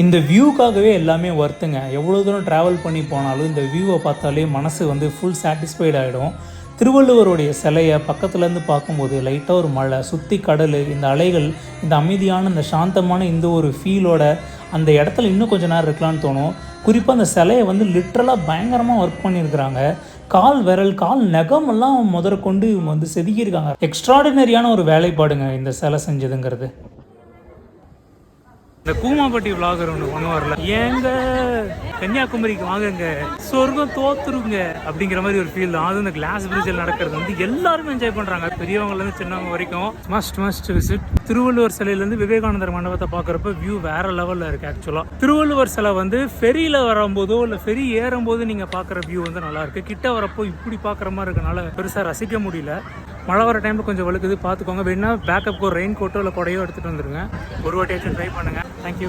இந்த வியூக்காகவே எல்லாமே ஒர்த்துங்க. எவ்வளோ தூரம் ட்ராவல் பண்ணி போனாலும் இந்த வியூவை பார்த்தாலே மனசு வந்து ஃபுல் சாட்டிஸ்ஃபைட் ஆகிடும். திருவள்ளுவருடைய சிலையை பக்கத்துலேருந்து பார்க்கும்போது லைட்டாக ஒரு மழை, சுற்றி கடல், இந்த அலைகள், இந்த அமைதியான இந்த சாந்தமான இந்த ஒரு ஃபீலோட அந்த இடத்துல இன்னும் கொஞ்சம் நேரம் இருக்கலான்னு தோணும். குறிப்பாக அந்த சிலையை வந்து லிட்ரலாக பயங்கரமாக ஒர்க் பண்ணியிருக்கிறாங்க. கால் விரல், கால் நகமெல்லாம் முதற்கொண்டு இவங்க வந்து செதுக்கியிருக்காங்க. எக்ஸ்ட்ராடினரியான ஒரு வேலைப்பாடுங்க இந்த சிலை செஞ்சதுங்கிறது. இந்த கூமாப்பட்டி விளாகர் ஒன்று பண்ணுவார்ல, ஏங்க கன்னியாகுமரிக்கு வாங்குங்க சொர்க்கம் தோத்துருங்க அப்படிங்கிற மாதிரி ஒரு ஃபீல் தான். அது இந்த கிளாஸ் பிரிட்ஜில் நடக்கிறது வந்து எல்லாருமே என்ஜாய் பண்ணுறாங்க, பெரியவங்கலேருந்து சின்னவங்க வரைக்கும். Must visit. திருவள்ளுவர் சிலையிலேருந்து விவேகானந்தர் மண்டபத்தை பார்க்குறப்ப வியூ வேற லெவலில் இருக்குது. ஆக்சுவலாக திருவள்ளுவர் சிலை வந்து ஃபெரியில் வரும்போதோ இல்லை ஃபெரி ஏறும்போது நீங்கள் பார்க்குற வியூ வந்து நல்லாயிருக்கு. கிட்ட வரப்போ இப்படி பார்க்குற மாதிரி இருக்கனால பெருசாக ரசிக்க முடியல. மழை வர டைமில் கொஞ்சம் வழுக்குது, பார்த்துக்கோங்க. வேணா பேக்கப்புக்கு ஒரு ரெயின் கோட்டோ இல்லை கொடையோ எடுத்துகிட்டு வந்துடுங்க. ஒரு வாட்டியாச்சும் ட்ரை பண்ணுங்கள். தேங்க்யூ.